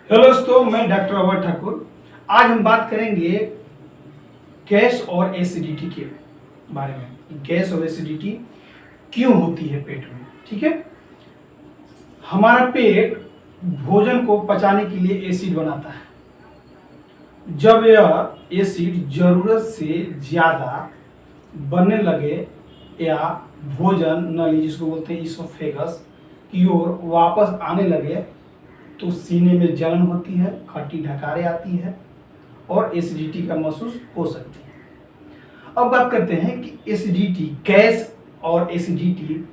Hello दोस्तों, मैं doctor अभय ठाकुर। आज हम बात करेंगे गैस और एसिडिटी के बारे में। गैस और एसिडिटी क्यों होती है पेट में। ठीक है, हमारा पेट भोजन को पचाने के लिए एसिड बनाता है। जब यह एसिड जरूरत से ज़्यादा बनने लगे या भोजन नली जिसको बोलते हैं इसोफेगस की ओर वापस आने लगे तो सीने में जलन होती है, खट्टी ढकारें आती है और एसिडिटी का महसूस हो सकती है। अब बात करते हैं कि एसिडिटी, गैस और एसिडिटी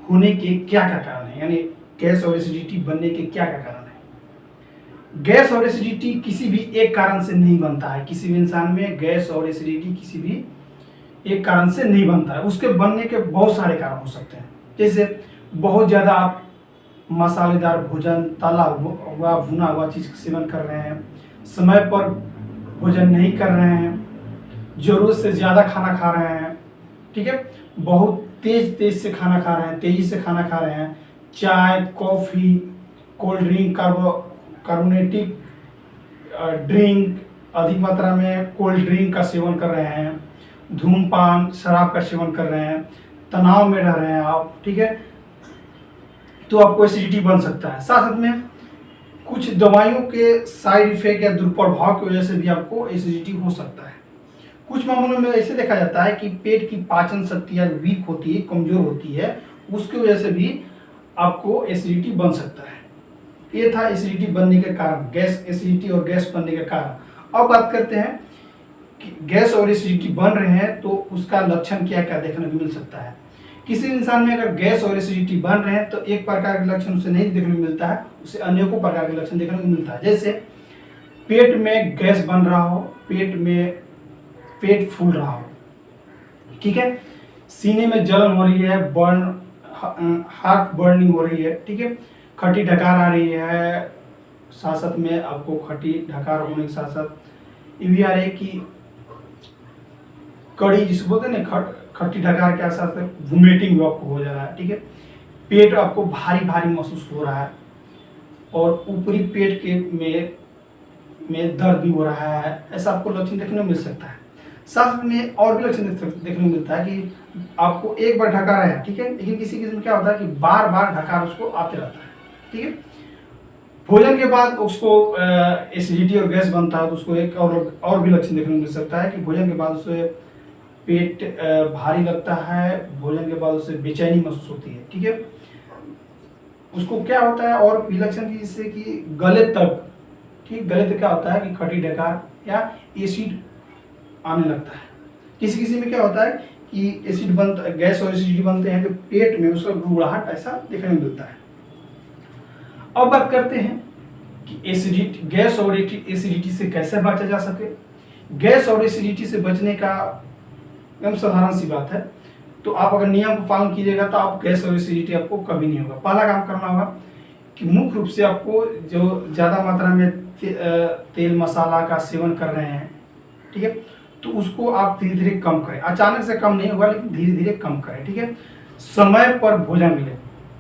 होने के क्या क्या कारण है, यानी गैस और एसिडिटी बनने के क्या क्या कारण है। गैस और एसिडिटी किसी भी एक कारण से नहीं बनता है। किसी भी इंसान में गैस और एसिडिटी किसी भी एक कारण से नहीं बनता है। उसके बनने के बहुत सारे कारण हो सकते हैं, जैसे बहुत ज़्यादा आप मसालेदार भोजन, तला हुआ भुना हुआ चीज़ का सेवन कर रहे हैं, समय पर भोजन नहीं कर रहे हैं, ज़रूरत से ज़्यादा खाना खा रहे हैं, ठीक है, बहुत तेज से खाना खा रहे हैं, तेज़ी से खाना खा रहे हैं, चाय, कॉफ़ी, कोल्ड ड्रिंक, कार्बोनेटिक ड्रिंक, अधिक मात्रा में कोल्ड ड्रिंक का सेवन कर रहे हैं, धूमपान, शराब का सेवन कर रहे हैं, तनाव में रह रहे हैं आप, ठीक है, तो आपको एसिडिटी बन सकता है। साथ साथ में कुछ दवाइयों के साइड इफेक्ट या दुष्प्रभाव की वजह से भी आपको एसिडिटी हो सकता है। कुछ मामलों में ऐसे देखा जाता है कि पेट की पाचन शक्ति या वीक होती है, कमजोर होती है, उसकी वजह से भी आपको एसिडिटी बन सकता है। ये था एसिडिटी बनने के कारण, गैस, एसिडिटी और गैस बनने के कारण। अब बात करते हैं कि गैस और एसिडिटी बन रहे हैं तो उसका लक्षण क्या क्या देखने को मिल सकता है। किसी इंसान में अगर गैस और एसिडिटी बन रहे हैं तो एक प्रकार के लक्षण उसे नहीं देखने को मिलता है, उसे अनेकों प्रकार के लक्षण देखने को मिलता है। जैसे पेट में गैस बन रहा हो, पेट फूल रहा हो, ठीक है, सीने में जलन हो रही है, हार्ट बर्निंग हो रही है, ठीक है, खट्टी ढकार आ रही है, साथ साथ में आपको खट्टी ढकार होने के साथ साथ ये भी आ रही है कि कड़ी जिसको बोलते हैं ना, खट्टी ढकार के साथ वोमिटिंग भी आपको हो जा रहा है, ठीक है, पेट आपको भारी भारी महसूस हो रहा है और ऊपरी पेट के में दर्द भी हो रहा है। ऐसा आपको लक्षण देखने को मिल सकता है। साथ में और भी लक्षण देखने को मिलता है कि आपको एक बार ढकार है, ठीक है, लेकिन किसी किसी में क्या होता है कि बार बार ढकार उसको आते रहता है, ठीक है। भोजन के बाद उसको एसिडिटी और गैस बनता है तो उसको एक और भी लक्षण देखने को मिल सकता है कि भोजन के बाद उसे पेट भारी लगता है, भोजन के बाद उसे बेचैनी महसूस होती है, ठीक है। उसको क्या होता है और भी लक्षण की, जिससे कि गले तक, ठीक, गले तक क्या होता है कि खट्टी ढकार या एसिड आने लगता है। किसी किसी में क्या होता है कि गैस और एसिडिटी बनते हैं तो पेट में उसका गुड़गुड़ाहट ऐसा देखने को मिलता है। अब बात करते हैं कि गैस और एसिडिटी से कैसे बचा जा सके। गैस और एसिडिटी से बचने का एकदम साधारण सी बात है। तो आप अगर नियम को पालन कीजिएगा तो आप गैस और एसिडिटी आपको कभी नहीं होगा। पहला काम करना होगा कि मुख्य रूप से आपको जो ज़्यादा मात्रा में तेल मसाला का सेवन कर रहे हैं, ठीक है, तो उसको आप धीरे धीरे कम करें। अचानक से कम नहीं होगा, लेकिन धीरे धीरे कम करें, ठीक है। समय पर भोजन मिले,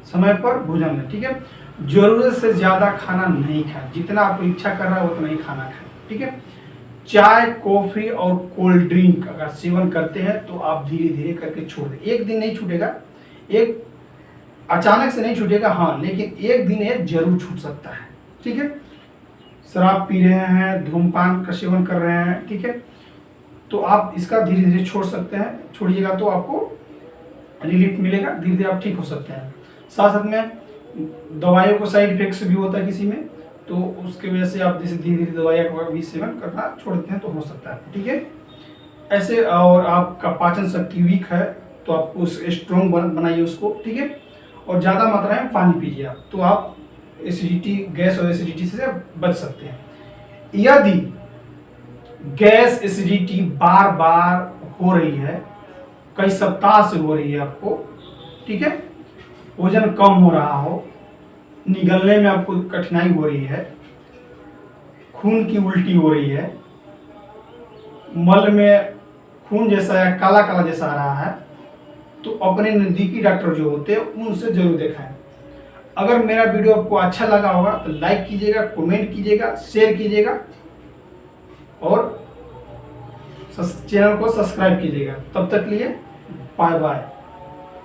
समय पर भोजन मिले, ठीक है। जरूरत से ज़्यादा खाना नहीं खाएं, जितना आपको इच्छा कर रहा है उतना ही खाना खाएं, ठीक है। चाय, कॉफ़ी और कोल्ड ड्रिंक अगर सेवन करते हैं तो आप धीरे धीरे करके छोड़ दें। एक दिन नहीं छूटेगा, एक अचानक से नहीं छूटेगा, हाँ, लेकिन एक दिन ये जरूर छूट सकता है, ठीक है। शराब पी रहे हैं, धूमपान का सेवन कर रहे हैं, ठीक है, तो आप इसका धीरे धीरे छोड़ सकते हैं। छोड़िएगा तो आपको रिलीफ मिलेगा, धीरे धीरे आप ठीक हो सकते हैं। साथ साथ में दवाइयों को साइड इफेक्ट्स भी होता है किसी में, तो उसके वजह से आप जैसे धीरे धीरे दवाइयाँ का भी सेवन करना छोड़ देते हैं तो हो सकता है, ठीक है। ऐसे और आपका पाचन शक्ति वीक है तो आप उस स्ट्रॉन्ग बनाइए उसको, ठीक है, और ज़्यादा मात्रा में पानी पीजिए आप, तो आप गैस और एसिडिटी से बच सकते हैं। यदि गैस एसिडिटी बार बार हो रही है, कई सप्ताह से हो रही है आपको, ठीक है, वजन कम हो रहा हो, निगलने में आपको कठिनाई हो रही है, खून की उल्टी हो रही है, मल में खून जैसा या काला काला जैसा आ रहा है, तो अपने नज़दीकी डॉक्टर जो होते हैं उनसे जरूर दिखाएं। अगर मेरा वीडियो आपको अच्छा लगा होगा तो लाइक कीजिएगा, कमेंट कीजिएगा, शेयर कीजिएगा और चैनल को सब्सक्राइब कीजिएगा। तब तक लिए बाय बाय।